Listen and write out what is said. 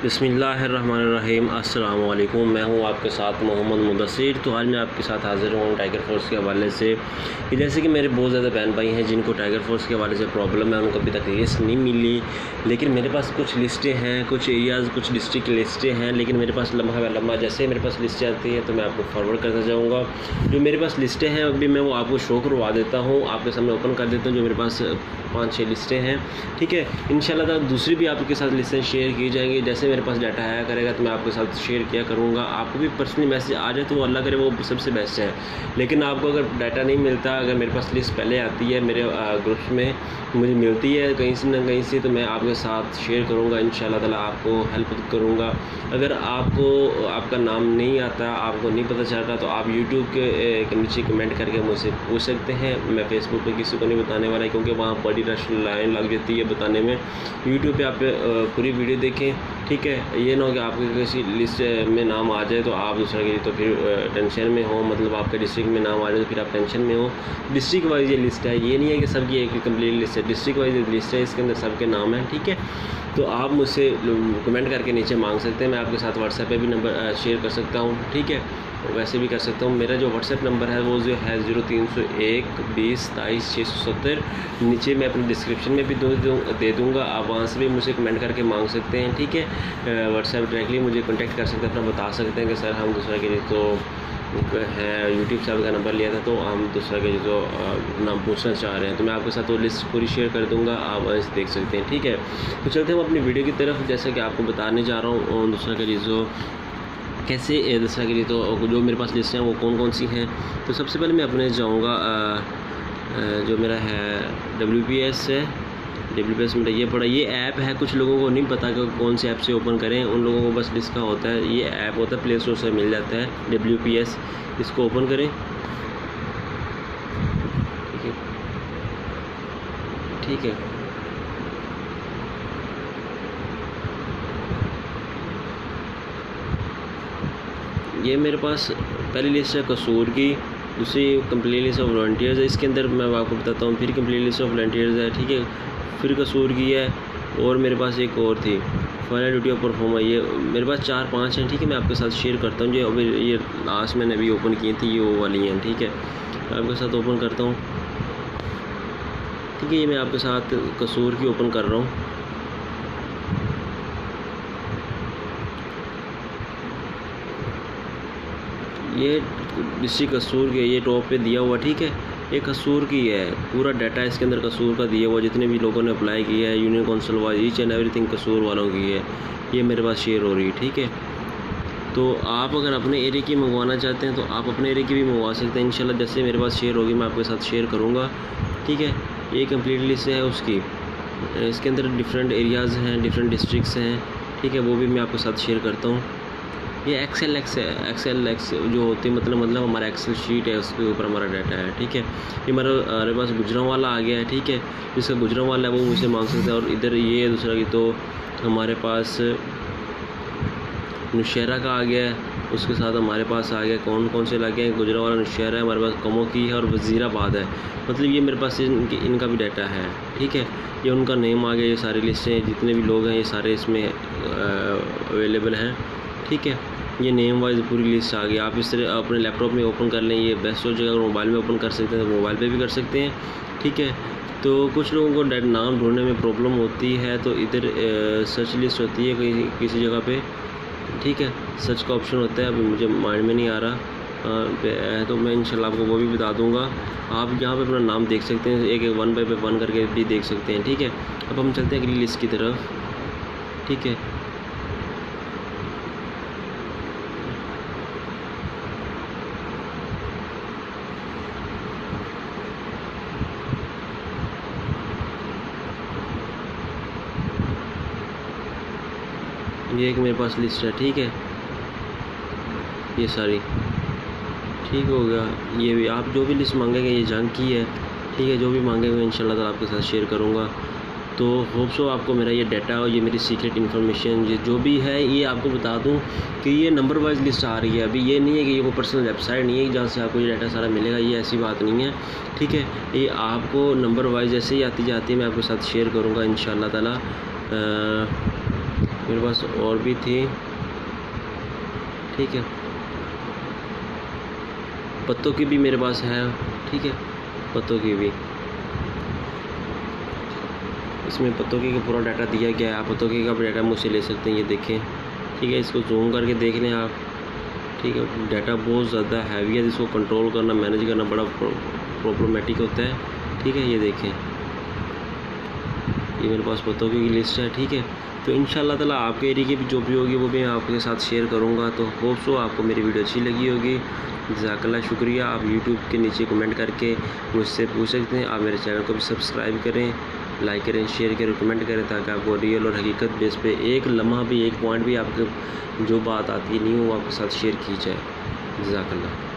बिस्मिल्लाहिर्रहमानिर्रहीम। अस्सलाम वालेकुम। मैं हूं आपके साथ मोहम्मद मुदस्सिर। तो आज मैं आपके साथ हाज़िर हूं टाइगर फोर्स के हवाले से कि जैसे कि मेरे बहुत ज़्यादा बहन भाई हैं जिनको टाइगर फोर्स के हवाले से प्रॉब्लम है, उनको अभी तक लिस्ट नहीं मिली। लेकिन मेरे पास कुछ लिस्टें हैं, कुछ एरियाज़, कुछ डिस्ट्रिक्ट लिस्टें हैं। लेकिन मेरे पास लम्हा जैसे मेरे पास लिस्टें आती हैं तो मैं आपको फॉरवर्ड करता जाऊँगा। जो मेरे पास लिस्टें हैं अभी मैं वो आपको शो करवा देता हूँ, आपके सामने ओपन कर देता हूँ। जो मेरे पास 5-6 लिस्टें हैं, ठीक है। इंशाल्लाह दूसरी भी आपके साथ लिस्टें शेयर की जाएंगी। जैसे मेरे पास डाटा आया करेगा तो मैं आपके साथ शेयर किया करूँगा। आपको भी पर्सनली मैसेज आ जाए तो अल्लाह करे वो सबसे बेस्ट है। लेकिन आपको अगर डाटा नहीं मिलता, अगर मेरे पास लिस्ट पहले आती है, मेरे ग्रुप्स में मुझे मिलती है कहीं से ना कहीं से, तो मैं आपके साथ शेयर करूँगा। इंशाल्लाह ताला आपको हेल्प करूँगा। अगर आपको आपका नाम नहीं आता, आपको नहीं पता चलता, तो आप यूट्यूब के नीचे कमेंट करके मुझसे पूछ सकते हैं। मैं फेसबुक पे किसी को नहीं बताने वाला, क्योंकि वहाँ बड़ी रश लाइन लग जाती है बताने में। यूट्यूब पे आप पूरी वीडियो देखें, ठीक है। ये ना हो कि आपके किसी लिस्ट में नाम आ जाए तो आप दूसरा के तो फिर टेंशन में हो, मतलब आपके डिस्ट्रिक्ट में नाम आ जाए तो फिर आप टेंशन में हो। डिस्ट्रिक्ट वाइज ये लिस्ट है, ये नहीं है कि सबकी एक कंप्लीट लिस्ट है। डिस्ट्रिक्ट वाइज लिस्ट है, इसके अंदर सबके नाम हैं, ठीक है। तो आप मुझसे कमेंट करके नीचे मांग सकते हैं। मैं आपके साथ व्हाट्सएप पे भी नंबर शेयर कर सकता हूँ, ठीक है। वैसे भी कर सकता हूँ। मेरा जो व्हाट्सएप नंबर है वो जो है 0301 20 22 670। नीचे मैं अपने डिस्क्रिप्शन में भी दे दूँगा। आप वहाँ से भी मुझे कमेंट करके मांग सकते हैं, ठीक है। व्हाट्सएप डायरेक्टली मुझे कॉन्टैक्ट कर सकते हैं, अपना बता सकते हैं कि सर हम दूसरा के लिए तो है यूट्यूब से आपका नंबर लिया था तो हम दूसरा के जो नाम पूछना चाह रहे हैं, तो मैं आपके साथ वो लिस्ट पूरी शेयर कर दूंगा। आप वैसे देख सकते हैं, ठीक है। तो चलते हैं अपनी वीडियो की तरफ। जैसा कि आपको बताने जा रहा हूँ दूसरा के लिए जो कैसे दूसरा के लिए तो जो मेरे पास लिस्ट हैं वो कौन कौन सी हैं। तो सबसे पहले मैं अपने जाऊँगा जो मेरा है WPS है। WPS में ये पड़ा, ये ऐप है। कुछ लोगों को नहीं पता कि कौन से ऐप से ओपन करें, उन लोगों को बस लिस्ट का होता है। ये ऐप होता है, प्ले स्टोर से मिल जाता है WPS। इसको ओपन करें, ठीक है। ये मेरे पास पहली लिस्ट है कसूर की, दूसरी कंप्लीट लिस्ट ऑफ वॉलंटियर्स है। इसके अंदर मैं आपको बताता हूँ। फिर कंप्लीट लिस्ट ऑफ वॉलंटियर्स है, ठीक है। फिर कसूर की है, और मेरे पास एक और थी फाइनल ड्यूटी ऑफ परफॉर्मर। ये मेरे पास 4-5 हैं, ठीक है। मैं आपके साथ शेयर करता हूँ। जो अभी ये लास्ट मैंने अभी ओपन की थी, ये वो वाली हैं, ठीक है। मैं आपके साथ ओपन करता हूँ, ठीक है। ये मैं आपके साथ कसूर की ओपन कर रहा हूँ। ये डिस्ट्रिक्ट कसूर की है, ये टॉप पे दिया हुआ, ठीक है। ये कसूर की है, पूरा डाटा इसके अंदर कसूर का दिया हुआ। जितने भी लोगों ने अप्लाई किया है union council wise, each and everything कसूर वालों की है। ये मेरे पास शेयर हो रही है, ठीक है। तो आप अगर अपने एरिया की मंगवाना चाहते हैं तो आप अपने एरिया की भी मंगवा सकते हैं। इंशाल्लाह जैसे मेरे पास शेयर होगी मैं आपके साथ शेयर करूँगा, ठीक है। ये कंप्लीट लिस्ट है उसकी। इसके अंदर डिफरेंट एरियाज़ हैं, डिफरेंट डिस्ट्रिक्ट्स हैं, ठीक है। वो भी मैं आपके साथ शेयर करता हूँ। ये एक्सेल जो होती है, मतलब हमारा एक्सेल शीट है, उसके ऊपर हमारा डाटा है, ठीक है। ये हमारे पास गुजरांवाला आ गया है, ठीक है। जिसका गुजरांवाला है वो मुझसे मांग सकते हैं। और इधर ये दूसरा की तो हमारे पास नौशहरा का आ गया है। उसके साथ हमारे पास आ गया कौन कौन से लगे हैं, गुजरांवाला, नौशहरा है, हमारे पास कमो की है और वज़ीराबाद है। मतलब ये मेरे पास इनका भी डाटा है, ठीक है। ये उनका नेम आ गया। ये सारी लिस्टें जितने भी लोग हैं ये सारे इसमें अवेलेबल हैं, ठीक है। ये नेम वाइज पूरी लिस्ट आ गई। आप इस तरह अपने लैपटॉप में ओपन कर लें। ये बेस्ट हो जाएगा। अगर मोबाइल में ओपन कर सकते हैं तो मोबाइल पे भी कर सकते हैं, ठीक है। तो कुछ लोगों को नाम ढूंढने में प्रॉब्लम होती है तो इधर सर्च लिस्ट होती है किसी जगह पे, ठीक है। सर्च का ऑप्शन होता है, अभी मुझे माइंड में नहीं आ रहा तो मैं इंशाल्लाह आपको वो भी बता दूंगा। आप यहाँ पे अपना नाम देख सकते हैं, एक 1 बाय 1 करके भी देख सकते हैं, ठीक है। अब हम चलते हैं अगली लिस्ट की तरफ, ठीक है। ये एक मेरे पास लिस्ट है, ठीक है। ये सारी ठीक हो गया। ये भी आप जो भी लिस्ट मांगेंगे ये जंग की है, ठीक है। जो भी मांगेंगे इंशाल्लाह ताला आपके साथ शेयर करूँगा। तो होप सो आपको मेरा ये डाटा और ये मेरी सीक्रेट इन्फॉर्मेशन ये जो भी है ये आपको बता दूं कि ये नंबर वाइज लिस्ट आ रही है। अभी ये नहीं है कि ये कोई पर्सनल वेबसाइट नहीं है जहाँ से आपको ये डाटा सारा मिलेगा, ये ऐसी बात नहीं है, ठीक है। ये आपको नंबर वाइज जैसे ही आती जाती है मैं आपके साथ शेयर करूँगा इंशाल्लाह ताला। मेरे पास और भी थी, ठीक है। पत्तों की भी मेरे पास है, ठीक है, पत्तों की भी। इसमें पत्तों की का पूरा डाटा दिया गया है, आप पत्तों की का भी डाटा मुझसे ले सकते हैं, ये देखें, ठीक है। इसको जूम करके देख लें आप, ठीक है। डाटा बहुत ज़्यादा हैवी है, जिसको कंट्रोल करना, मैनेज करना बड़ा प्रॉब्लमेटिक होता है, ठीक है। ये देखें, ये मेरे पास पत्तों की लिस्ट है, ठीक है। तो इंशाल्लाह ताला आपके एरिया की भी जो भी होगी वो भी मैं आपके साथ शेयर करूँगा। तो होप सो आपको मेरी वीडियो अच्छी लगी होगी। जज़ाकल्लाह, शुक्रिया। आप यूट्यूब के नीचे कमेंट करके मुझसे पूछ सकते हैं। आप मेरे चैनल को भी सब्सक्राइब करें, लाइक करें, शेयर करें, कमेंट करें, ताकि आपको रियल और हकीकत बेस पे एक लम्हा भी, एक पॉइंट भी आपके जो बात आती नहीं हो वो आपके साथ शेयर की जाए। जज़ाकल्लाह।